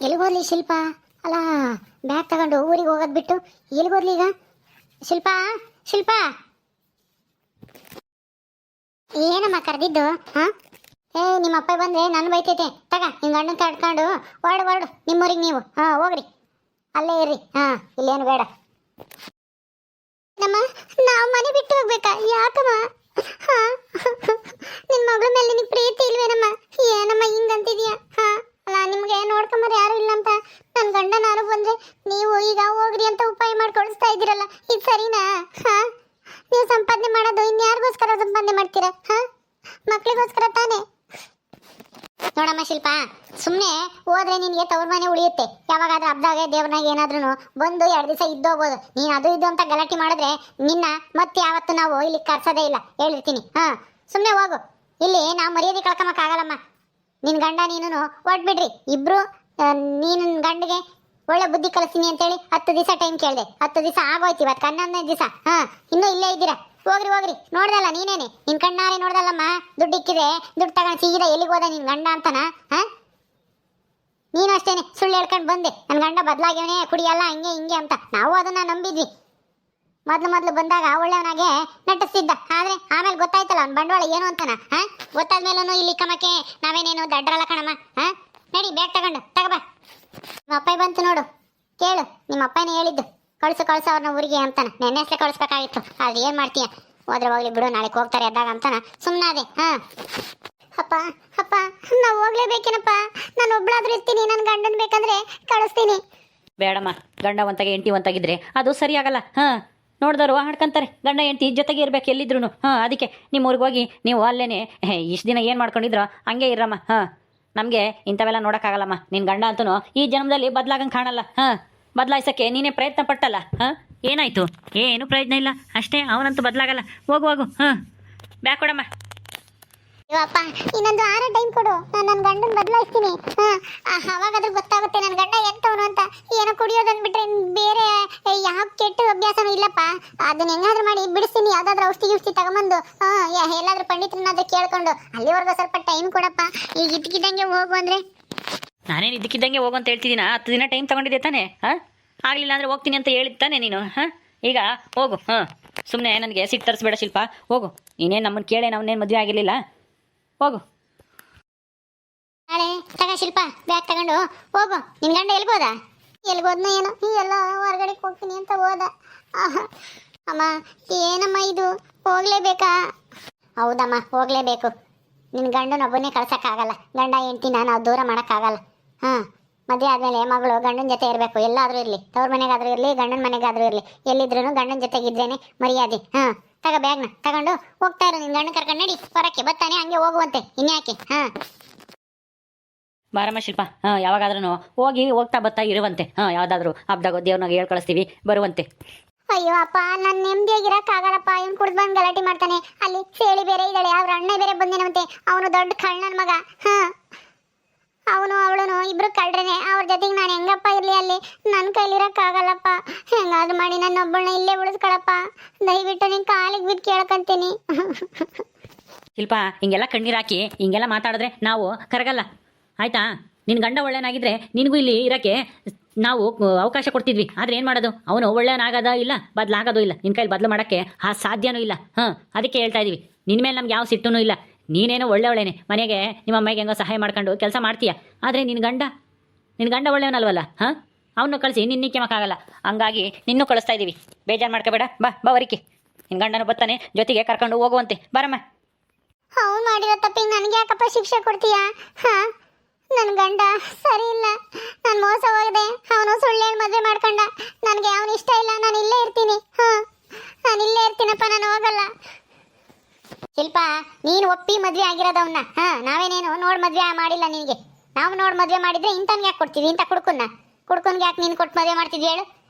ಎಲ್ಲಿಗೋದ್ಲಿ ಶಿಲ್ಪ? ಅಲ್ಲ, ಬ್ಯಾಗ್ ತಗೊಂಡು ಊರಿಗೆ ಹೋಗೋದ್ ಬಿಟ್ಟು ಎಲ್ಲಿಗೋದ್ಲಿ ಈಗ? ಶಿಲ್ಪ, ಶಿಲ್ಪ, ಏನಮ್ಮ ಕರೆದಿದ್ದು? ಹಾ, ನಿಮ್ಮ ಅಪ್ಪ ಬಂದ್ರೆ ನಾನು ಬೈತೈತೆ. ತಗ ನಿನ್ ಗಂಡನ್ ತಡ್ಕೊಂಡು ಹೊರಡು ನಿಮ್ಮೂರಿಗೆ ನೀವು. ಹಾ, ಹೋಗ್ರಿ, ಅಲ್ಲೇ ಇರ್ರಿ. ಹಾ, ಇಲ್ಲೇನು ಬೇಡ. ನಮ್ಮ ನಾವು ಮನೆ ಬಿಟ್ಟು ಹೋಗ್ಬೇಕಾ? ಯಾಕಮ್ಮ? ಹಾ, ನಿನ್ ಮಗಳ ಮೇಲೆ ನಿನಗೆ ಪ್ರೀತಿ ಇಲ್ವೇನಮ್ಮ? ಏನಮ್ಮ ಹಿಂಗಂತಿದ್ಯಾ? ಹಾ, ಅಲ್ಲ, ನಿಮ್ಗೆ ನೋಡ್ಕೊಂಬರ್ ಯಾರು ಇಲ್ಲ ಅಂತ ನನ್ ಗಂಡ ನಾನು ಬಂದ್ರೆ ನೀವು ಈಗ ಹೋಗ್ರಿ ಅಂತ ಉಪಾಯ ಮಾಡಿ ಕಳಿಸ್ತಾ ಇದ್ದೀರಲ್ಲ, ಇದು ಸರಿನಾ? ಹಾ, ನೀವು ಸಂಪಾದನೆ ಮಾಡೋದು ಇನ್ಯಾರಿಗೋಸ್ಕರ ಸಂಪಾದನೆ ಮಾಡ್ತೀರಾ? ಹಾ, ಮಕ್ಳಿಗೋಸ್ಕರ ತಾನೇ. ನೋಡಮ್ಮ ಶಿಲ್ಪ, ಸುಮ್ಮನೆ ಹೋದ್ರೆ ನಿನಗೆ ತವ್ರ ಮನೆ ಉಳಿಯುತ್ತೆ. ಯಾವಾಗಾದ್ರೂ ಹಬ್ದಾಗ ದೇವ್ರನಾಗ ಏನಾದ್ರೂ ಬಂದು 2 ದಿವಸ ಇದ್ದೋಗ್ಬೋದು. ನೀನು ಅದು ಇದು ಅಂತ ಗಲಾಟೆ ಮಾಡಿದ್ರೆ ನಿನ್ನ ಮತ್ತೆ ಯಾವತ್ತು ನಾವು ಇಲ್ಲಿ ಕರ್ಸೋದೇ ಇಲ್ಲ, ಹೇಳಿರ್ತೀನಿ. ಹಾ, ಸುಮ್ಮನೆ ಹೋಗು. ಇಲ್ಲಿ ನಾವು ಮರ್ಯಾದೆ ಕಳ್ಕೊಂಬಕ್ಕಾಗಲ್ಲಮ್ಮ. ನಿನ್ನ ಗಂಡ ನೀನು ಹೊರಟ್ಬಿಡ್ರಿ ಇಬ್ರು. ನೀನು ಗಂಡಿಗೆ ಒಳ್ಳೆ ಬುದ್ಧಿ ಕಲಿಸ್ತೀನಿ ಅಂತೇಳಿ 10 ದಿವಸ ಟೈಮ್ ಕೇಳಿದೆ. 10 ದಿವಸ ಆಗೋಯ್ತು, ಇವತ್ತು 11ನೇ ದಿವಸ. ಹಾ, ಇನ್ನೂ ಇಲ್ಲೇ ಇದ್ದೀರಾ? ಹೋಗ್ರಿ. ನೋಡ್ದಲ್ಲ ನೀನೇನೆ, ನಿನ್ ಕಣ್ಣಾರೆ ನೋಡ್ದಲ್ಲಮ್ಮ. ದುಡ್ಡು ಇಕ್ಕಿದೆ, ದುಡ್ಡು ತಗೊಂಡು ಸೀದಾ ಎಲ್ಲಿಗೆ ಹೋದ ನಿನ್ ಗಂಡ ಅಂತನ? ಹಾ, ನೀನು ಅಷ್ಟೇನೆ ಸುಳ್ಳು ಹೇಳ್ಕೊಂಡು ಬಂದೆ ನನ್ನ ಗಂಡ ಬದಲಾಗ್ಯವನೇ, ಕುಡಿಯಲ್ಲ, ಹಂಗೆ ಹಿಂಗೆ ಅಂತ. ನಾವು ಅದನ್ನ ನಂಬಿದ್ವಿ. ಮೊದ್ಲು ಬಂದಾಗ ಒಳ್ಳೆಯವನಾಗೆ ನಟಿಸ್ತಿದ್ದ. ಆದ್ರೆ ಆಮೇಲೆ ಗೊತ್ತಾಯ್ತಲ್ಲ ಅವ್ನ ಬಂಡವಾಳ ಏನು ಅಂತನ. ಹಾ, ಗೊತ್ತಾದ್ಮೇಲೂ ಇಲ್ಲಿ ಕಮಕ್ಕೆ ನಾವೇನೇನು ದಡ್ರಲ್ಲ ಕಣಮ್ಮ. ಹಾ, ನಡಿ ಬ್ಯಾಗ್ ತಗಬಾ. ನಿಮ್ಮ ಅಪ್ಪ ಬಂತು ನೋಡು, ಕೇಳು. ನಿಮ್ಮ ಅಪ್ಪನೇ ಹೇಳಿದ್ದು ಕಳ್ಸು ಅವ್ರನ್ನ ಊರಿಗೆ ಅಂತಾನ. ನೆನ್ನೆಸ್ಲೆ ಕಳಿಸ್ಬೇಕಾಗಿತ್ತು, ಆದ್ರೆ ಏನ್ ಮಾಡ್ತೀಯ? ಹೋದ್ರೆ ಹೋಗ್ಲಿ ಬಿಡು, ನಾಳೆ ಹೋಗ್ತಾರೆ ಅದಾಗ ಅಂತಾನ ಸುಮ್ಮನಾದೆ. ಹಾ, ಅಪ್ಪ ನಾವು ಹೋಗ್ಲೇಬೇಕೇನಪ್ಪ? ನಾನು ಒಬ್ಳಾದ್ರೂ ಇರ್ತೀನಿ, ನನ್ನ ಗಂಡನ್ ಬೇಕಂದ್ರೆ ಕಳಿಸ್ತೀನಿ. ಬೇಡಮ್ಮ, ಗಂಡ ಒಂತಾಗೆ ಹೆಂಡತಿ ಒಂತಾಗಿದ್ರೆ ಅದು ಸರಿಯಾಗಲ್ಲ. ಹಾ, ನೋಡಿದವರು ಹಾಡ್ಕೊಂತಾರೆ, ಗಂಡ ಹೆಂಡತಿ ಜೊತೆಗೆ ಇರ್ಬೇಕು ಎಲ್ಲಿದ್ರು. ಹಾಂ, ಅದಕ್ಕೆ ನಿಮ್ಮ ಊರಿಗೆ ಹೋಗಿ ನೀವು ಅಲ್ಲೇನೆ ಇಷ್ಟು ದಿನ ಏನು ಮಾಡ್ಕೊಂಡಿದ್ರೋ ಹಂಗೆ ಇರಮ್ಮ. ಹಾಂ, ನಮಗೆ ಇಂಥವೆಲ್ಲ ನೋಡೋಕ್ಕಾಗಲ್ಲಮ್ಮ. ನಿನ್ನ ಗಂಡ ಅಂತೂ ಈ ಜನ್ಮದಲ್ಲಿ ಬದಲಾಗಂಗೆ ಕಾಣಲ್ಲ. ಹಾಂ, ಬದಲಾಯಿಸೋಕ್ಕೆ ನೀನೇ ಪ್ರಯತ್ನ ಪಟ್ಟಲ್ಲ. ಹಾಂ, ಏನಾಯಿತು? ಏನು ಪ್ರಯೋಜನ ಇಲ್ಲ ಅಷ್ಟೇ. ಅವನಂತೂ ಬದಲಾಗಲ್ಲ. ಹೋಗು. ಹಾಂ, ಬ್ಯಾಗ್ ಕೊಡಮ್ಮ. ಅಪ್ಪ, ಇನ್ನೊಂದು 6 ಟೈಮ್ ಕೊಡು, ನಾನು ನನ್ನ ಗಂಡನ ಬದಲಾಯಿಸ್ತೀನಿ. ಅವಾಗಾದ್ರೂ ಗೊತ್ತಾಗುತ್ತೆ ನನ್ನ ಗಂಡ ಎಂತವನು ಅಂತ. ಏನೋ ಕುಡಿಯೋದಂದ್ಬಿಟ್ರೆ ಬೇರೆ ಯಾವ ಕೆಟ್ಟ ಅಭ್ಯಾಸನೂ ಇಲ್ಲಪ್ಪ. ಅದನ್ನ ಹೆಂಗಾದ್ರೂ ಮಾಡಿ ಬಿಡಿಸ್ತೀನಿ. ಯಾವ್ದಾದ್ರು ಔಷಧಿ ತಗೊಂಬಂದು ಎಲ್ಲಾದ್ರೂ ಪಂಡಿತರನ್ನಾದ್ರೂ ಕೇಳ್ಕೊಂಡು ಅಲ್ಲಿವರೆಗೂ ಸ್ವಲ್ಪ ಟೈಮ್ ಕೊಡಪ್ಪ. ಈಗ ಇದ್ದಕ್ಕಿದ್ದಂಗೆ ಹೋಗು ಅಂದ್ರೆ. ನಾನೇನು ಇದ್ದಕ್ಕಿದ್ದಂಗೆ ಹೋಗು ಅಂತ ಹೇಳ್ತಿದ್ದೀನ? 10 ದಿನ ಟೈಮ್ ತಗೊಂಡಿದ್ದೆ ತಾನೆ? ಹಾಂ, ಆಗಲಿಲ್ಲ ಅಂದರೆ ಹೋಗ್ತೀನಿ ಅಂತ ಹೇಳಿದ್ದಾನೆ ನೀನು. ಹಾಂ, ಈಗ ಹೋಗು. ಹಾಂ, ಸುಮ್ಮನೆ ನನಗೆ ಸಿಟ್ಟು ತರಿಸ್ಬೇಡ ಶಿಲ್ಪ. ಹೋಗು. ನೀನೇನು ನಮ್ಮನ್ನು ಕೇಳೇ ನಾವನ್ನೇನು ಮದುವೆ ಆಗಿರಲಿಲ್ಲ. ಹೋಗು. ನಾಳೆ ತಗ ಶಿಲ್ಪ, ಬ್ಯಾಗ್ ತಗೊಂಡು ಹೋಗು. ನಿನ್ ಗಂಡ ಎಲ್ಗೋದ್ನ ಏನೋ ಎಲ್ಲ ಹೊರಗಡೆ ಹೋಗ್ತೀನಿ ಅಂತ ಹೋದ. ಅಮ್ಮ, ಏನಮ್ಮ ಇದು? ಹೋಗ್ಲೇಬೇಕಾ? ಹೌದಮ್ಮ, ಹೋಗ್ಲೇಬೇಕು. ನಿನ್ ಗಂಡನೊಬ್ಬನೇ ಕಳ್ಸಕ್ಕಾಗಲ್ಲ. ಗಂಡ ಹೆಂಡ್ತಿನ ನಾವು ದೂರ ಮಾಡೋಕ್ಕಾಗಲ್ಲ. ಹಾಂ, ಮದುವೆ ಆದಮೇಲೆ ಮಗಳು ಗಂಡನ ಜೊತೆ ಇರಬೇಕು. ಎಲ್ಲಾದರೂ ಇರಲಿ, ತವ್ರ ಮನೆಗಾದ್ರೂ ಇರಲಿ, ಗಂಡನ ಮನೆಗಾದ್ರೂ ಇರಲಿ, ಎಲ್ಲಿದ್ರೂ ಗಂಡನ ಜೊತೆಗಿದ್ರೇನೆ ಮರ್ಯಾದೆ. ಹಾಂ, ತಗ ಬ್ಯಾಗ್ನ ತಗೊಂಡು ಹೋಗ್ತಾ ಇರು. ನಿನ್ ಗಂಡ ಕರ್ಕೊಂಡು ನಡಿ, ಹೊರಕ್ಕೆ ಬರ್ತಾನೆ, ಹಂಗೆ ಹೋಗುವಂತೆ. ಇನ್ಯಾಕೆ? ಹಾಂ, ಬಾರಮ್ಮ ಶಿಲ್ಪ. ಹಾಂ, ಯಾವಾಗಾದ್ರೂ ಹೋಗ್ತಾ ಬರ್ತಾ ಇರುವಂತೆ. ಹಾಂ, ಯಾವುದಾದ್ರೂ ಹಬ್ದಾಗ ದೇವ್ರನಾಗ ಹೇಳಿ ಕಳಿಸ್ತೀವಿ, ಬರುವಂತೆ. ಅಯ್ಯೋ ಅಪ್ಪ, ನಾನು ನೆಮ್ಮದಿಯಾಗಿರಕ್ಕಾಗಲ್ಲಪ್ಪ. ಇವನು ಕುಡ್ದು ಬಂದು ಗಲಾಟೆ ಮಾಡ್ತಾನೆ. ಅಲ್ಲಿ ಸೇಳಿ ಬೇರೆ ಇದ್ದಾಳೆ, ಅವ್ರ ಅಣ್ಣ ಬೇರೆ ಬಂದೇನಂತೆ. ಅವನು ದೊಡ್ಡ ಕಳ್ಳನ ಮಗ. ಹಾಂ, ಅವಳು ಇಬ್ರು ಕಳ್ರೇನೆ. ಅವ್ರ ಜೊತೆಗೆ ನಾನು ಹೆಂಗಪ್ಪ ಇರಲಿ ಅಲ್ಲಿ? ನನ್ನ ಕೈಲಿರಕ್ಕಾಗಲ್ಲಪ್ಪ. ಹೆಂಗಾದ್ರೂ ಮಾಡಿ ನನ್ನ ಒಬ್ಬಳನ್ನ ಇಲ್ಲೇ ಉಳಿಸ್ಕೊಳಪ್ಪ. ದಯವಿಟ್ಟು ನಿನ್ನ ಕಾಲಿಗೆ ಬಿದ್ದು ಕೇಳ್ಕೊಂತೀನಿ. ಶಿಲ್ಪ, ಹಿಂಗೆಲ್ಲ ಕಣ್ಣೀರು ಹಾಕಿ ಹಿಂಗೆಲ್ಲ ಮಾತಾಡಿದ್ರೆ ನಾವು ಕರಗಲ್ಲ, ಆಯಿತಾ? ನಿನ್ನ ಗಂಡ ಒಳ್ಳೆಯನಾಗಿದ್ದರೆ ನಿನಗೂ ಇಲ್ಲಿ ಇರೋಕ್ಕೆ ನಾವು ಅವಕಾಶ ಕೊಡ್ತಿದ್ವಿ. ಆದರೆ ಏನು ಮಾಡೋದು? ಅವನು ಒಳ್ಳೆಯನಾಗೋದೋ ಇಲ್ಲ, ಬದಲಾಗೋದು ಇಲ್ಲ. ನಿನ್ನ ಕೈಲಿ ಬದಲು ಮಾಡೋಕ್ಕೆ ಸಾಧ್ಯನೂ ಇಲ್ಲ. ಹಾಂ, ಅದಕ್ಕೆ ಹೇಳ್ತಾ ಇದ್ದೀವಿ. ನಿನ್ನ ಮೇಲೆ ನಮ್ಗೆ ಯಾವ ಸಿಟ್ಟೂ ಇಲ್ಲ. ನೀನೇನೋ ಒಳ್ಳೆಯವಳೇನೆ, ಮನೆಗೆ ನಿಮ್ಮ ಅಮ್ಮಗೆ ಹೆಂಗೋ ಸಹಾಯ ಮಾಡ್ಕೊಂಡು ಕೆಲಸ ಮಾಡ್ತೀಯ. ಆದರೆ ನಿನ್ನ ಗಂಡ ಒಳ್ಳೆಯವನಲ್ವಲ್ಲ? ಹಾಂ, ಅವನು ಕಳಿಸಿ ನಿನ್ನಕ್ಕೆ ಮಕ್ಕಾಗಲ್ಲ. ಹಂಗಾಗಿ ನಿನ್ನೂ ಕಳಿಸ್ತಾ ಇದ್ದೀವಿ. ಬೇಜಾರು ಮಾಡ್ಕೋಬೇಡ. ಬಾ ವರಿಕೆ. ನಿನ್ನ ಗಂಡನೂ ಬರ್ತಾನೆ, ಜೊತೆಗೆ ಕರ್ಕೊಂಡು ಹೋಗುವಂತೆ. ಬರಮ್ಮ. ಅವ್ನು ಮಾಡಿರೋ ತಪ್ಪಿಗೆ ನನಗೆ ಯಾಕಪ್ಪ ಶಿಕ್ಷೆ ಕೊಡ್ತೀಯಾ? ಹಾಂ, ನನ್ನ ಗಂಡ ಸರಿ ಇಲ್ಲ. ನಾನು ಮೋಸ ಹೋಗದೆ ಅವನು ಸುಳ್ಳು ಹೇಳಿ ಮದುವೆ ಮಾಡ್ಕೊಂಡ. ನನಗೆ ಅವನು ಇಷ್ಟ ಇಲ್ಲ. ನಾನು ಇಲ್ಲೇ ಇರ್ತೀನಿ. ಹಾಂ, ನಾನು ಇಲ್ಲೇ ಇರ್ತೀನಪ್ಪ, ನಾನು ಹೋಗಲ್ಲ. ಶಿಲ್ಪ, ನೀನು ಒಪ್ಪಿ ಮದುವೆ ಆಗಿರೋದವನ್ನ. ಹಾಂ, ನಾವೇನೇನು ನೋಡಿ ಮದುವೆ ಮಾಡಿಲ್ಲ ನಿನಗೆ. ನಾವು ನೋಡಿ ಮದುವೆ ಮಾಡಿದ್ರೆ ಇಂಥವ್ನಿಗೆ ಯಾಕೆ ಕೊಡ್ತೀವಿ? ಇಂಥ ಕುಡ್ಕನ್ಗೆ ಯಾಕೆ ನೀನು ಕೊಟ್ಟು ಮದುವೆ ಮಾಡ್ತಿದ್ವಿ ಹೇಳು?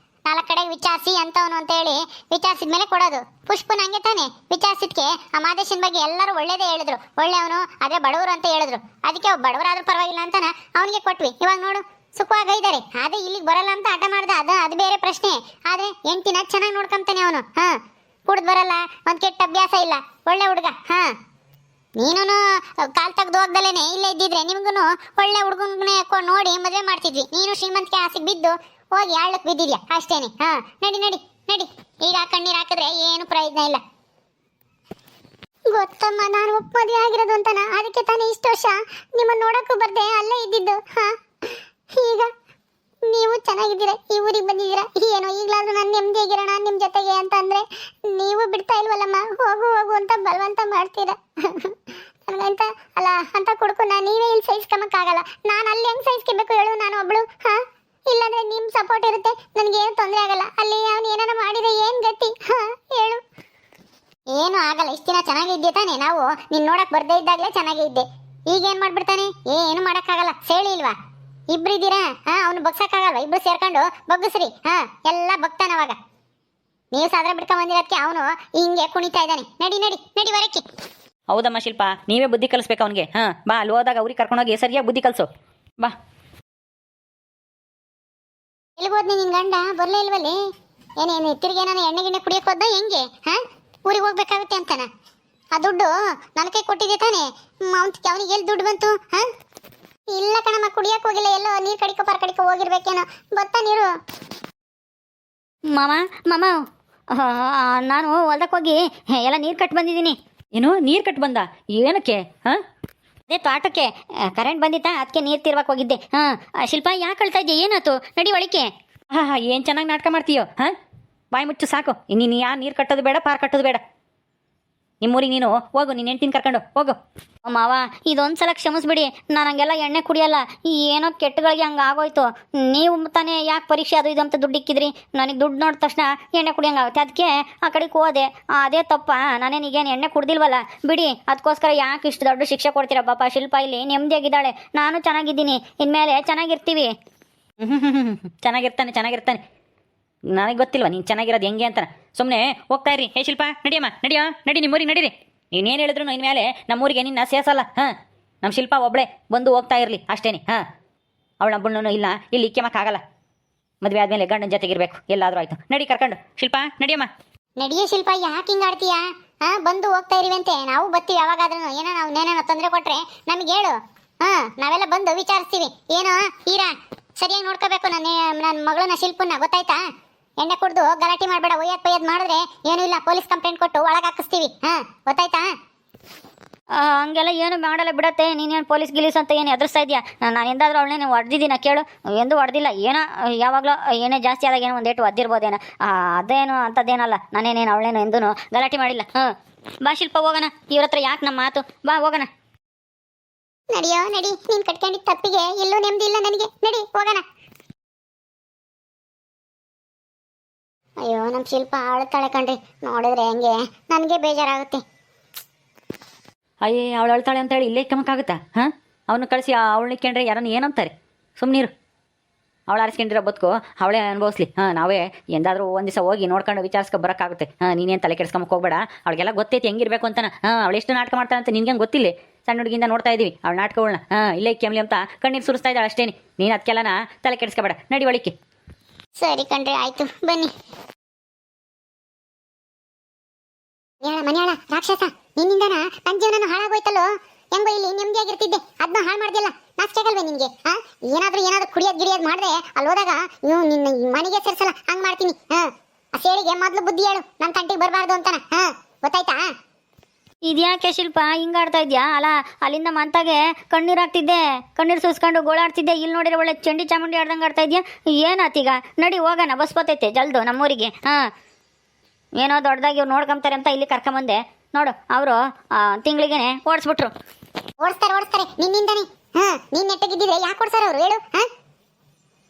4 ಕಡೆಗೆ ವಿಚಾರಿಸಿ ಅಂತವನು ಅಂತ ಹೇಳಿ ವಿಚಾರಿಸಿದ್ಮೇಲೆ ಕೊಡೋದು. ಪುಷ್ಪನ ಹಂಗೆ ತಾನೆ ವಿಚಾರಿಸಿದ್ಕೆ ಆ ಮಾದೇಶನ ಬಗ್ಗೆ ಎಲ್ಲರೂ ಒಳ್ಳೇದೇ ಹೇಳಿದ್ರು. ಒಳ್ಳೆಯವನು, ಆದರೆ ಬಡವರು ಅಂತ ಹೇಳಿದ್ರು. ಅದಕ್ಕೆ ಬಡವರಾದ್ರೂ ಪರವಾಗಿಲ್ಲ ಅಂತಾನ ಅವನಿಗೆ ಕೊಟ್ವಿ. ಇವಾಗ ನೋಡು, ಸುಖವಾಗಿದ್ದಾರೆ. ಅದೇ ಇಲ್ಲಿಗೆ ಬರಲ್ಲ ಅಂತ ಹಠ ಮಾಡ್ದ, ಅದು ಬೇರೆ ಪ್ರಶ್ನೆ. ಆದರೆ ಹೆಂಡ್ತಿನ ಚೆನ್ನಾಗಿ ನೋಡ್ಕೊಂತಾನೆ ಅವನು. ಹಾಂ, ಕುಡ್ದು ಬರಲ್ಲ, ಒಂದು ಕೆಟ್ಟ ಅಭ್ಯಾಸ ಇಲ್ಲ, ಒಳ್ಳೆ ಹುಡುಗ. ಹಾಂ, ನೀನು ಕಾಲ್ ತೆಗ್ದು ಹೋಗ್ದಲೇನೆ ಇಲ್ಲೇ ಇದ್ದಿದ್ರೆ ನಿಮ್ಗೂ ಒಳ್ಳೆ ಹುಡುಗನೇ ನೋಡಿ ಮದುವೆ ಮಾಡ್ತಿದ್ವಿ. ನೀನು ಶ್ರೀಮಂತಿಕೆ ಆಸೆಗೆ ಬಿದ್ದು ಹೋಗಿ ಆಳಕ್ಕೆ ಬಿದ್ದಿದ್ಯಾ ಅಷ್ಟೇನೆ. ಹಾ ನಡಿ ನಡಿ ನಡಿ, ಈಗ ಕಣ್ಣೀರು ಹಾಕಿದ್ರೆ ಏನು ಪ್ರಯೋಜನ ಇಲ್ಲ. ಗೊತ್ತಮ್ಮ, ನಾನು ಒಪ್ಪ ಮದುವೆ ಆಗಿರೋದು ಅಂತಾನ, ಅದಕ್ಕೆ ತಾನೇ ಇಷ್ಟು ವರ್ಷ ನಿಮ್ಮನ್ನ ನೋಡಕ್ಕೂ ಬರ್ದೆ ಅಲ್ಲೇ ಇದ್ದಿದ್ದು. ಹಾ ಈಗ ನೀವು ಚೆನ್ನಾಗಿದ್ದೀರಾ, ಈ ಊರಿಗೆ ಬಂದಿದ್ದೀರಾ, ಏನೋ ಈಗಲಾದ್ರೂ ನಾನು ನೆಮ್ಮದಿಯಾಗಿರೋಣ ನಿಮ್ಮ ಜೊತೆಗೆ ಅಂತ ಅಂದ್ರೆ ನೀವು ಬಿಡ್ತಾ ಇಲ್ವಲ್ಲಮ್ಮ. ಹೋಗು ಹೋಗು ಅಂತ ಬಲವಂತ ಮಾಡ್ತೀರಾ. ನನಗಂತ ಅಲ್ಲ ಅಂತ ಕುಡ್ಕುನ ನೀವೇ ಇಲ್ಲಿ ಸಹಿಸ್ಕೊಂಬಕ್ಕಾಗಲ್ಲ. ನಾನು ಅಲ್ಲಿ ಹೆಂಗ್ ಸಹಿಸ್ಕೋಬೇಕು ಹೇಳು, ನಾನು ಒಬ್ಳು. ಹಾ ಇಲ್ಲಾಂದ್ರೆ ನಿಮ್ ಸಪೋರ್ಟ್ ಇರುತ್ತೆ, ನನಗೇನು ತೊಂದರೆ ಆಗಲ್ಲ. ಅಲ್ಲಿ ಅವ್ನು ಏನಾರ ಮಾಡಿದ್ರೆ ಏನ್ ಗತಿ? ಹಾ ಹೇಳು. ಏನು ಆಗಲ್ಲ, ಇಷ್ಟು ದಿನ ಚೆನ್ನಾಗಿದ್ದೆ ತಾನೆ, ನಾವು ನೀನ್ ನೋಡಕ್ ಬರ್ದೇ ಇದ್ದಾಗಲೇ ಚೆನ್ನಾಗೇ ಇದ್ದೆ. ಈಗ ಏನ್ ಮಾಡ್ಬಿಡ್ತಾನೆ? ಏನು ಮಾಡಕ್ಕಾಗಲ್ಲ, ಸೇಳಿ ಇಲ್ವಾ? ಇಬ್ರು ಇದ್ದೀರಾ? ಹಾ ಅವ್ನು ಬಗ್ಸಕ್ಕಾಗಲ್ವಾ? ಇಬ್ರು ಸೇರ್ಕೊಂಡು ಬಗ್ಗಿಸ್ರಿ. ಹಾ ಎಲ್ಲ ಬಗ್ತಾನ ಅವಾಗ. ನೀವು ಸಾದ್ರ ಬಿಡ್ಕೊಂಡ್ ಬಂದಿರೋದಕ್ಕೆ ಅವನು ಹಿಂಗೆ ಕುಣಿತಾ ಇದ್ದಾನೆ. ನಡಿ ನಡಿ ನಡಿ ಹೊರಕ್ಕೆ. ಹೌದಮ್ಮ ಶಿಲ್ಪ, ನೀವೇ ಬುದ್ಧಿ ಕಲಿಸ್ಬೇಕು ಅವನಿಗೆ. ಹಾ ಬಾ, ಅಲ್ಲಿ ಹೋದಾಗ ಅವ್ರಿಗೆ ಕರ್ಕೊಂಡೋಗಿ ಸರಿಯಾಗಿ ಬುದ್ಧಿ ಕಲಿಸು ಬಾ. ಎಲ್ಲಿಗೋದ್ನಿ ನಿನ್ ಗಂಡ? ಬರ್ಲೇ ಇಲ್ವಲ್ಲಿ? ಏನೇನು ತಿರುಗಿ ನಾನು ಎಣ್ಣೆ ಗಿಣ್ಣೆ ಕುಡಿಯಕ್ ಹೋದ ಹೆಂಗೆ? ಹಾ ಊರಿಗೆ ಹೋಗ್ಬೇಕಾಗುತ್ತೆ ಅಂತಾನ. ಆ ದುಡ್ಡು ನನ್ನ ಕೈ ಕೊಟ್ಟಿದ್ದೆ ತಾನೆ, ಅವನಿಗೆ ಎಲ್ಲಿ ದುಡ್ಡು ಬಂತು? ಹಾ ಇಲ್ಲ ಕಣಮ್ಮ, ಕುಡಿಯಕ್ ಹೋಗಿಲ್ಲ, ಎಲ್ಲೋ ನೀರ್ ಕಡಿಕೋ ಪಾರ್ ಕಡಿಕೋ ಹೋಗಿರ್ಬೇಕೇನೋ. ಬತ್ತಾ ನೀರು? ಮಾಮ ಮಾಮ, ನಾನು ಹೊಲ್ದಕ್ಕೆ ಹೋಗಿ ಎಲ್ಲ ನೀರು ಕಟ್ಟಿ ಬಂದಿದ್ದೀನಿ. ಏನು ನೀರು ಕಟ್ಟು ಬಂದ? ಏನಕ್ಕೆ? ಹಾ ಅದೇ ತೋಟಕ್ಕೆ ಕರೆಂಟ್ ಬಂದಿತ್ತಾ, ಅದಕ್ಕೆ ನೀರು ತಿರ್ವಕ್ಕೆ ಹೋಗಿದ್ದೆ. ಹಾಂ ಶಿಲ್ಪ, ಯಾಕೆ ಕಳ್ತಾ ಇದ್ದೆ? ಏನಾಯ್ತು? ನಡಿ ಒಳಕ್ಕೆ. ಹಾ ಹಾ ಏನು ಚೆನ್ನಾಗಿ ನಾಟಕ ಮಾಡ್ತೀಯೋ? ಹಾ ಬಾಯಿ ಮುಚ್ಚು ಸಾಕು. ನೀನು ಯಾರು ನೀರು ಕಟ್ಟೋದು ಬೇಡ, ಪಾರ್ ಕಟ್ಟೋದು ಬೇಡ. ನಿಮ್ಮೂರಿಗೆ ನೀನು ಹೋಗು, ನಿನ್ನ ಹೆಂಡ್ತಿನ ಕರ್ಕೊಂಡು ಹೋಗು. ಮಾವ, ಇದೊಂದು ಸಲ ಕ್ಷಮಿಸ್ಬಿಡಿ, ನಾನು ಹಂಗೆಲ್ಲ ಎಣ್ಣೆ ಕುಡಿಯಲ್ಲ. ಏನೋ ಕೆಟ್ಟಗಳಿಗೆ ಹಂಗೆ ಆಗೋಯ್ತು. ನೀವು ತಾನೇ ಯಾಕೆ ಪರೀಕ್ಷೆ ಅದು ಇದು ಅಂತ ದುಡ್ಡು ಇಕ್ಕಿದ್ರಿ, ನನಗೆ ದುಡ್ಡು ನೋಡಿದ ತಕ್ಷಣ ಎಣ್ಣೆ ಕುಡಿಯಂಗಾಗುತ್ತೆ, ಅದಕ್ಕೆ ಆ ಕಡೆಗೆ ಹೋದೆ. ಅದೇ ತಪ್ಪ, ನಾನೇನೀಗೇನು ಎಣ್ಣೆ ಕುಡ್ದಿಲ್ವಲ್ಲ, ಬಿಡಿ. ಅದಕ್ಕೋಸ್ಕರ ಯಾಕೆ ಇಷ್ಟು ದೊಡ್ಡ ಶಿಕ್ಷೆ ಕೊಡ್ತೀರಾ? ಪಾಪ ಶಿಲ್ಪ ಇಲ್ಲಿ ನೆಮ್ಮದಿಯಾಗಿದ್ದಾಳೆ, ನಾನು ಚೆನ್ನಾಗಿದ್ದೀನಿ, ಇನ್ಮೇಲೆ ಚೆನ್ನಾಗಿರ್ತೀವಿ. ಚೆನ್ನಾಗಿರ್ತಾನೆ. ನನಗೆ ಗೊತ್ತಿಲ್ವ ನೀನು ಚೆನ್ನಾಗಿರೋದು ಹೆಂಗೆ ಅಂತ. ಸುಮ್ಮನೆ ಹೋಗ್ತಾ ಇರಿ. ಹೇ ಶಿಲ್ಪ, ನಡಿಯಮ್ಮ, ನಡಿ ನಿಮ್ಮೂರಿಗೆ ನಡೀರಿ. ನೀನೇನು ಹೇಳಿದ್ರು ಇನ್ಮೇಲೆ ನಮ್ಮೂರಿಗೆ ನಿನ್ನ ಸೇರ್ಸಲ್ಲ. ಹಾಂ ನಮ್ಮ ಶಿಲ್ಪ ಒಬ್ಬಳೇ ಬಂದು ಹೋಗ್ತಾ ಇರಲಿ ಅಷ್ಟೇನೆ. ಹಾಂ ಅವಳ ಬಣ್ಣನು ಇಲ್ಲ ಇಲ್ಲಿ ಇಕ್ಕೆಮಕ್ಕಾಗಲ್ಲ. ಮದುವೆ ಆದಮೇಲೆ ಗಂಡನ ಜೊತೆಗಿರ್ಬೇಕು, ಎಲ್ಲಾದರೂ ಆಯಿತು. ನಡಿ ಕರ್ಕೊಂಡು. ಶಿಲ್ಪ ನಡಿಯಮ್ಮ. ನಡಿಯೋ ಶಿಲ್ಪ, ಯಾಕೆ ಹಿಂಗೆ ಆಡ್ತೀಯಾ? ಹಾ ಬಂದು ಹೋಗ್ತಾ ಇರಿವಂತೆ, ನಾವು ಬರ್ತೀವಿ ಯಾವಾಗಾದ್ರೂ. ಏನೋ ನಾವು ನೇನೇನೋ ತೊಂದರೆ ಕೊಟ್ರೆ ನಮ್ಗೆ ಹೇಳು. ಹಾ ನಾವೆಲ್ಲ ಬಂದು ವಿಚಾರಿಸ್ತೀವಿ. ಏನೋ ಹೀರಾ, ಸರಿಯಾಗಿ ನೋಡ್ಕೋಬೇಕು ನನ್ನ ಮಗಳನ್ನ ಶಿಲ್ಪನ್ನ, ಗೊತ್ತಾಯ್ತಾ? ಎಣ್ಣೆ ಕುಡ್ದು ಗಲಾಟೆ ಮಾಡಬೇಡ, ಒಯ್ಯದ್ ಮಾಡಿದ್ರೆ ಏನೂ ಇಲ್ಲ, ಪೊಲೀಸ್ ಕಂಪ್ಲೇಂಟ್ ಕೊಟ್ಟು ಒಳಗೆ ಹಾಕಿಸ್ತೀವಿ. ಹಾ ಗೊತ್ತಾಯ್ತಾ? ಹಂಗೆಲ್ಲ ಏನು ಮಾಡಲ್ಲ ಬಿಡತ್ತೆ. ನೀನೇನು ಪೊಲೀಸ್ ಗಿಲೀಸ್ ಅಂತ ಏನು ಎದುರಿಸ್ತಾ ಇದೆಯಾ? ನಾನು ಎಂದಾದ್ರೂ ಅವಳನ್ನೇ ಹೊಡೆದಿದ್ದೀನ ಕೇಳು? ಎಂದೂ ಹೊಡೆದಿಲ್ಲ. ಏನೋ ಯಾವಾಗಲೂ ಏನೇ ಜಾಸ್ತಿ ಆದಾಗ ಏನೋ ಒಂದೇಟು ಒದ್ದಿರ್ಬೋದೇನೋ, ಅದೇನು ಅಂಥದ್ದೇನಲ್ಲ. ನಾನೇನೇನು ಅವಳೇನು ಎಂದೂ ಗಲಾಟೆ ಮಾಡಿಲ್ಲ. ಬಾ ಶಿಲ್ಪ, ಹೋಗೋಣ. ಇವ್ರ ಹತ್ರ ಯಾಕೆ ನಮ್ಮ ಮಾತು? ಬಾ ಹೋಗೋಣ. ನಡಿಯೋ ನಡಿ, ನೀನ್ ಕಟ್ಕೊಂಡಿದ್ದ ತಪ್ಪಿಗೆ ಎಲ್ಲೂ ನೆಮ್ಮದಿ ಇಲ್ಲ ನನಗೆ. ನಡಿ ಹೋಗೋಣ. ಅಯ್ಯೋ ನಮ್ಮ ಶಿಲ್ಪ ಅಳ್ತಾಳೆ ಕಣ್ರಿ, ನೋಡಿದ್ರೆ ಹೆಂಗೆ ನನಗೆ ಬೇಜಾರಾಗುತ್ತೆ. ಅಯ್ಯೇ ಅವಳು ಅಳ್ತಾಳೆ ಅಂತೇಳಿ ಇಲ್ಲೇ ಇಕ್ಕಮಕ್ಕಾಗುತ್ತಾ? ಹಾಂ ಅವನು ಕಳಿಸಿ ಅವಳನ್ನ ಇಕ್ಕೊಂಡ್ರೆ ಯಾರನ್ನು ಏನಂತಾರೆ? ಸುಮ್ಮನೀರು. ಅವಳು ಆರಿಸ್ಕೊಂಡಿರೋ ಬದುಕು ಅವಳೇ ಅನುಭವಿಸ್ಲಿ. ಹಾಂ ನಾವೇ ಎಂದಾದರೂ ಒಂದು ದಿವಸ ಹೋಗಿ ನೋಡ್ಕೊಂಡು ವಿಚಾರಿಸ್ಕೊ ಬರೋಕ್ಕಾಗುತ್ತೆ. ಹಾಂ ನೀನೇನು ತಲೆ ಕೆಡ್ಸ್ಕೊಂಬಕ್ಕೆ ಹೋಗ್ಬೇಡ. ಅವಳಿಗೆಲ್ಲ ಗೊತ್ತೈತಿ ಹೆಂಗಿರ್ಬೇಕು ಅಂತ. ಹಾಂ ಅವಳು ಎಷ್ಟು ನಾಟಕ ಮಾಡ್ತಾಳೆ ಅಂತ ನಿನ್ಗೆ ಗೊತ್ತಿಲ್ಲ. ಸಣ್ಣ ಹುಡುಗಿಯಿಂದ ನೋಡ್ತಾ ಇದ್ದೀವಿ ಅವಳು ನಾಟಕಗಳನ್ನ. ಹಾಂ ಇಲ್ಲೇ ಕೆಮ್ಲಿ ಅಂತ ಕಣ್ಣೀರು ಸುರಿಸ್ತಾ ಇದ್ದಾಳೆ ಅಷ್ಟೇನೆ. ನೀನು ಅದಕ್ಕೆಲ್ಲನ ತಲೆ ಕೆಡಿಸ್ಕೊಬೇಡ. ನಡಿ ಒಳಿಕೆ. ಸರಿ ಕಣ್ರಿ, ಆಯ್ತು ಬನ್ನಿ. ಮನ್ಯಾಳ ರಾಕ್ಷಸ, ನಿನ್ನಿಂದನ ನನ್ನ ಜೀವನ ಹಾಳಾಗೋಯ್ತಲ್ಲೋ. ಹೆಂಗೋ ಇಲ್ಲಿ ನೆಮ್ಮದಿಯಾಗಿರ್ತಿದ್ದೆ, ಅದನ್ನ ಹಾಳು ಮಾಡ್ದಿಲ್ಲ. ನಾಚಿಕೆಗಲ್ವೇ ನಿನ್ಗೆ? ಏನಾದ್ರೂ ಕುಡಿಯೋದ್ ಗಿಡಿಯೋದ್ ಮಾಡಿದ್ರೆ ಅಲ್ಲಿ ಹೋದಾಗ ನೀವು ನಿನ್ನ ಮನೆಗೆ ಸೇರ್ಸಲ್ಲ, ಹಂಗ್ ಮಾಡ್ತೀನಿ. ಆ ಸೇಳಿಗೆ ಮೊದ್ಲು ಬುದ್ಧಿ ಹೇಳು, ನನ್ನ ತಂಟಿಗೆ ಬರಬಾರ್ದು ಅಂತಾನ. ಗೊತ್ತಾಯ್ತಾ? ಇದ್ಯಾಕೆ ಶಿಲ್ಪ ಹಿಂಗಾಡ್ತಾ ಇದ್ಯಾ? ಅಲ್ಲ ಅಲ್ಲಿಂದ ಮಂತಾಗೆ ಕಣ್ಣೀರು ಹಾಕ್ತಿದ್ದೆ, ಕಣ್ಣೀರು ಸುಸ್ಕೊಂಡು ಗೋಳಾಡ್ತಿದ್ದೆ. ಇಲ್ಲಿ ನೋಡಿದ್ರೆ ಒಳ್ಳೆ ಚಂಡಿ ಚಾಮುಂಡಿ ಆಡ್ದಂಗೆ ಆಡ್ತಾ ಇದೆಯಾ? ಏನಾತೀಗ? ನಡಿ ಹೋಗೋಣ, ಬಸ್ ಬತ್ತೈತೆ ಜಲ್ದು ನಮ್ಮೂರಿಗೆ. ಏನೋ ದೊಡ್ಡದಾಗಿ ಇವ್ರು ನೋಡ್ಕೊಂತಾರೆ ಅಂತ ಇಲ್ಲಿ ಕರ್ಕೊಂಬಂದೆ. ನೋಡು ಅವರು ತಿಂಗಳಿಗೆ ಓಡಿಸ್ಬಿಟ್ರು. ಓಡಿಸ್ತಾರೆ ನಿನ್ನಿಂದಾನೆ. ನೀನ್ ನೆಟ್ಟಗಿದ್ದಿದ್ರೆ ಯಾಕೆ ಓಡಿಸ್ತಾರ ಅವ್ರು ಹೇಳು?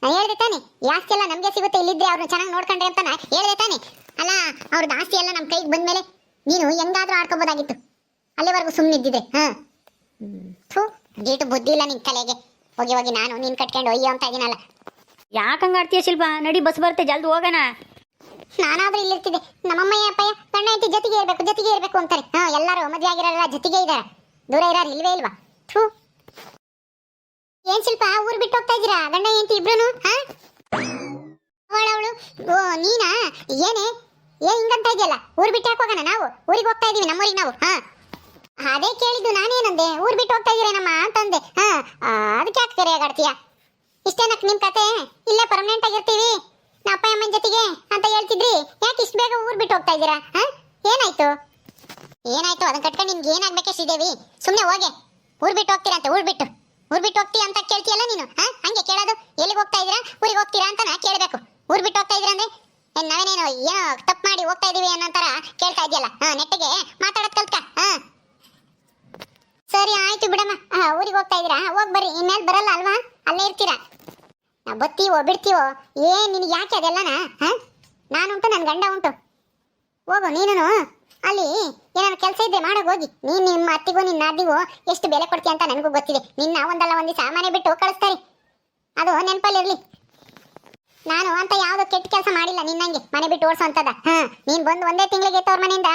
ನಾನು ಹೇಳ್ದೆ ತಾನೆ, ಈ ಆಸ್ತಿ ಎಲ್ಲ ನಮ್ಗೆ ಸಿಗುತ್ತೆ, ಇಲ್ಲಿದ್ರೆ ಅವ್ರನ್ನ ಚೆನ್ನಾಗಿ ನೋಡ್ಕೊಂಡ್ರೆ ಅಂತ ಹೇಳ್ದೆ ತಾನೆ. ಅಲ್ಲ ಅವ್ರದ್ದು ಆಸ್ತಿ ಎಲ್ಲ ನಮ್ಮ ಕೈಗೆ ಬಂದ್ಮೇಲೆ ನೀನು ಹೆಂಗಾದ್ರೂ ಆಡ್ಕೋಬೋದಾಗಿತ್ತು, ಅಲ್ಲಿವರೆಗೂ ಸುಮ್ಮನೆ ಇದ್ದಿದ್ರೆ. ಗೀಟು ಬುದ್ಧಿ ಇಲ್ಲ ನಿನ್ ತಲೆಗೆ. ಹೋಗಿ ನಾನು ನೀನ್ ಕಟ್ಕೊಂಡು ಒಯ್ಯೋ ಅಂತ ಇದೀನಲ್ಲ. ಯಾಕಂಗ ಆಡ್ತೀಯ ಶಿಲ್ಪ? ನಡಿ ಬಸ್ ಬರುತ್ತೆ, ಜಲ್ದು ಹೋಗೋಣ. ನಾನಾದ್ರೂ ಇಲ್ಲಿರ್ತಿದ್ದೆ, ನಮ್ಮಮ್ಮಯ್ಯ ಅಪ್ಪಯ್ಯ ಗಂಡ ಹೆಂಡತಿ ಜೊತೆಗೆ ಇರ್ಬೇಕು ಅಂತಾರೆ. ಎಲ್ಲರೂ ಮದುವೆ ಆಗಿರಲ್ಲ, ಜೊತೆಗೆ ಇದ್ದಾರೆ, ದೂರ ಇರೋರು ಇಲ್ವೇ ಇಲ್ವಾ? ಏನ್ ಶಿಲ್ಪ ಊರ್ ಬಿಟ್ಟು ಹೋಗ್ತಾ ಇದ್ದೀರಾ ಗಂಡ ಹೆಂಡತಿ ಇಬ್ರು? ಅವಳು ನೀನಾ? ಏನೇ ಹಿಂಗಂತ ಇದೆಯಲ್ಲ? ಊರ್ ಬಿಟ್ಟು ಯಾಕೆ ಹೋಗೋಣ? ನಾವು ಊರಿಗೆ ಹೋಗ್ತಾ ಇದೀವಿ, ನಮ್ಮೂರಿಗೆ ನಾವು. ಅದೇ ಕೇಳಿದ್ದು ನಾನೇನಂದೆ ಊರ್ ಬಿಟ್ಟು ಹೋಗ್ತಾ ಇದೀರೇನಮ್ಮ ಅಂತಂದೆ. ಅದಕ್ಕೆ ಯಾಕೆ ಕರೆಯಾಗಾಡ್ತೀಯ? ಇಷ್ಟೇನಕ್ ನಿಮ್ ಕತೆ? ಇಲ್ಲೇ ಪರ್ಮನೆಂಟ್ ಆಗಿರ್ತೀವಿ ನಮ್ಮ ಅಪ್ಪ ಅಮ್ಮನ ಜೊತೆಗೆ ಅಂತ ಹೇಳ್ತಿದ್ರಿ, ಯಾಕೆ ಇಷ್ಟು ಬೇಗ ಊರ್ ಬಿಟ್ಟು ಹೋಗ್ತಾ ಇದ್ದೀರಾ? ಏನಾಯ್ತು ಅದನ್ನ ಕಟ್ಕೊಂಡು ನಿಮ್ಗೆ ಏನಾಗ್ಬೇಕೆ ಶ್ರೀದೇವಿ? ಸುಮ್ಮನೆ ಹೋಗೆ. ಊರ್ ಬಿಟ್ಟು ಹೋಗ್ತೀರಾ ಅಂತ ಊರ್ ಬಿಟ್ಟು ಹೋಗ್ತೀಯ ಅಂತ ಕೇಳ್ತೀಯಲ್ಲ ನೀನು. ಹಂಗೆ ಕೇಳೋದು? ಎಲ್ಲಿಗೆ ಹೋಗ್ತಾ ಇದೀರಾ? ಊರಿಗೆ ಹೋಗ್ತೀರಾ ಅಂತ ನಾ ಕೇಳಬೇಕು. ಊರ್ ಬಿಟ್ಟು ಹೋಗ್ತಾ ಇದೀರಾ ಅಂದ್ರೆ ನಾವೇನೇನೋ ಏನೋ ತಪ್ಪು ಮಾಡಿ ಹೋಗ್ತಾ ಇದೀವಿ ಅನ್ನೋ ತರ ಕೇಳ್ತಾ ಇದೆಯಲ್ಲ. ನೆಟ್ಟಿಗೆ ಮಾತಾಡೋದ್ ಕಲ್ತ್ಕ. ಸರಿ ಆಯ್ತು ಬಿಡಮ್ಮ. ಊರಿಗೆ ಹೋಗ್ತಾ ಇದೀರಾ? ಹೋಗ್ ಬರ್ರಿ. ಇನ್ಮೇಲೆ ಬರಲ್ಲ ಅಲ್ವಾ? ಅಲ್ಲೇ ಇರ್ತೀರಾ? ನಾವು ಬತ್ತೀವೋ ಬಿಡ್ತೀವೋ ನಿನಗೆ ಯಾಕೆ ಅದೆಲ್ಲನಾ? ನಾನುಂಟು ನನ್ನ ಗಂಡ ಉಂಟು. ಹೋಗು ನೀನು. ಅಲ್ಲಿ ಏನಾದ್ರು ಕೆಲಸ ಇದ್ರೆ ಮಾಡೋಕೆ ಹೋಗಿ. ನೀನು ನಿಮ್ಮ ಅತ್ತಿಗೂ ನಿನ್ನ ಅದ್ದಿಗೂ ಎಷ್ಟು ಬೆಲೆ ಕೊಡ್ತೀಯ ಅಂತ ನನಗೂ ಗೊತ್ತಿದೆ. ನಿನ್ನ ಒಂದಲ್ಲ ಒಂದು ಸಾಮಾನ್ಯ ಬಿಟ್ಟು ಕಳಿಸ್ತಾರೆ, ಅದು ನೆನಪಲ್ಲಿರಲಿ. ನಾನು ಅಂತ ಯಾವ್ದು ಕೆಟ್ಟ ಕೆಲಸ ಮಾಡಿಲ್ಲ ನಿನ್ನಂಗೆ ಮನೆ ಬಿಟ್ಟು ಓಡಿಸೋಂಥದ. ನೀನು ಬಂದು ಒಂದೇ ತಿಂಗಳಿಗೆ ತವ್ರ ಮನೆಯಿಂದ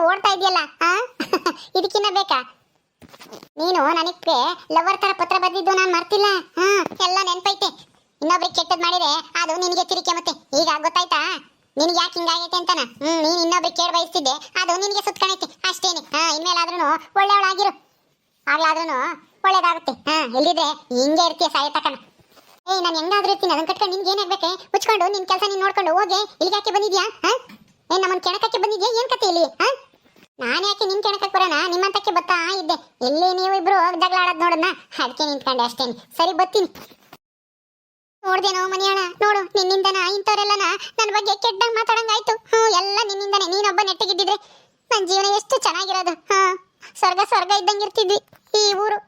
ಓಡ್ತಾ ಇದೆಯಲ್ಲ, ಇದಕ್ಕಿನ್ನ ಬೇಕಾ? ನೀನು ನನಗೆ ಲವರ್ ತರ ಪತ್ರ ಬರೆದಿದ್ದು ನಾನು ಮರ್ತಿಲ್ಲ. ಎಲ್ಲ ನೆನಪೈತೆ. ಇನ್ನೊಬ್ರಿಗೆ ಕೆಟ್ಟದ್ ಮಾಡಿದ್ರೆ ಅದು ನಿನಗೆ ತಿರುಕೆ. ಮತ್ತೆ ಈಗ ಗೊತ್ತಾಯ್ತಾ ನಿನಗೆ ಯಾಕೆ ಹಿಂಗಾಗೈತೆ ಅಂತಾನ? ನೀನು ಇನ್ನೊಬ್ರಿಗೆ ಕೇಳಿ ಬಯಸ್ತಿದ್ದೆ, ಅದು ನಿನಗೆ ಸುತ್ಕಣೈತೆ ಅಷ್ಟೇನೆ. ಇನ್ಮೇಲಾದ್ರೂ ಒಳ್ಳೆಯವಳಾಗಿರು, ಆಗ್ಲಾದ್ರೂ ಒಳ್ಳೇದಾಗುತ್ತೆ. ಇಲ್ಲಿದ್ರೆ ಹಿಂಗೆ ಇರ್ತೀಯ ಸಾಯತಕನ. ನಾನು ಹೆಂಗಾದ್ರೂ ಇರ್ತೀನಿ, ಅದನ್ನ ಕಟ್ಕೊಂಡು ನಿನ್ಗೆ ಏನಾಗ್ಬೇಕೆ ಮುಚ್ಕೊಂಡು ನಿನ್ ಕೆಲಸ ನೀನ್ ನೋಡ್ಕೊಂಡು ಹೋಗಿ. ಇಲ್ಲಿಗೆ ಯಾಕೆ ಬಂದಿದ್ಯಾ? ನಮ್ಮನ್ನ ಕೆಣಕಕ್ಕೆ ಬಂದಿದ್ಯಾ? ಏನ್ ಕತೆ ಇಲ್ಲಿ? ನಾನು ಯಾಕೆ ನಿನ್ ಕೆಣಕಕ್ಕೆ ಬರೋಣ? ನಿಮ್ಮಂತಕ್ಕೆ ಬತ್ತಾ ಇದ್ದೆ. ಎಲ್ಲಿ ನೀವು ಇಬ್ರು ಜಗಳ ಆಡೋದ್ ನೋಡೋಣ, ಅದಕ್ಕೆ ನಿಂತ್ಕೊಂಡೆ ಅಷ್ಟೇನೆ. ಸರಿ ಬರ್ತೀನಿ. ನೋಡ್ದೇನೋ ಮನಿಯಾಳ, ನೋಡು ನಿನ್ನಿಂದನ ಇಂಥವ್ರೆಲ್ಲನ ನನ್ನ ಬಗ್ಗೆ ಕೆಟ್ಟಂಗ್ ಮಾತಾಡಂಗಾಯ್ತು. ಎಲ್ಲ ನಿನ್ನಿಂದನೇ. ನೀನೊಬ್ಬ ನೆಟ್ಟಿಗಿದ್ದಿದ್ರೆ ನನ್ನ ಜೀವನ ಎಷ್ಟು ಚೆನ್ನಾಗಿರೋದು. ಸ್ವರ್ಗ ಇದ್ದಂಗಿರ್ತಿದ್ವಿ ಈ ಊರು.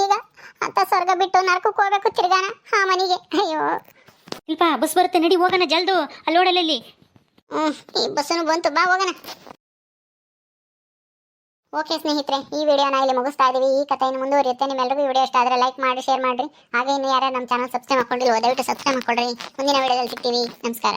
ಈಗ ಅಂತ ಸ್ವರ್ಗ ಬಿಟ್ಟು ನರಕಕ್ಕೆ ಹೋಗ್ಬೇಕು ತಿರ್ಗಾನ ಆ ಮನೆಗೆ. ಅಯ್ಯೋ ಶಿಲ್ಪ, ಬಸ್ ಬರುತ್ತೆ, ನಡಿ ಹೋಗೋಣ ಜಲ್ದು. ಅಲ್ಲಿ ನೋಡಲ್ಲಿ. ಈ ಬಸ್ಸನ್ನು ಬಂತು, ಬಾ ಹೋಗೋಣ. ಓಕೆ ಸ್ನೇಹಿತರೆ, ಈ ವಿಡಿಯೋನ ಇಲ್ಲಿ ಮುಗಿಸ್ತಾ ಇದೀವಿ. ಈ ಕಥೆಯನ್ನು ಮುಂದುವರಿಯುತ್ತೆ. ನಿಮ್ಮೆಲ್ಲರಿಗೂ ಈ ವಿಡಿಯೋ ಇಷ್ಟ ಆದರೆ ಲೈಕ್ ಮಾಡಿ, ಶೇರ್ ಮಾಡಿರಿ. ಹಾಗೆ ಇನ್ನು ಯಾರು ನಮ್ಮ ಚಾನಲ್ ಸಬ್ಸ್ಕ್ರೈಬ್ ಮಾಡ್ಕೊಂಡಿಲ್ಲ ದಯವಿಟ್ಟು ಸಬ್ಸ್ಕ್ರೈಬ್ ಮಾಡ್ಕೊಳ್ರಿ. ಮುಂದಿನ ವಿಡಿಯೋದಲ್ಲಿ ಸಿಗ್ತೀವಿ. ನಮಸ್ಕಾರ.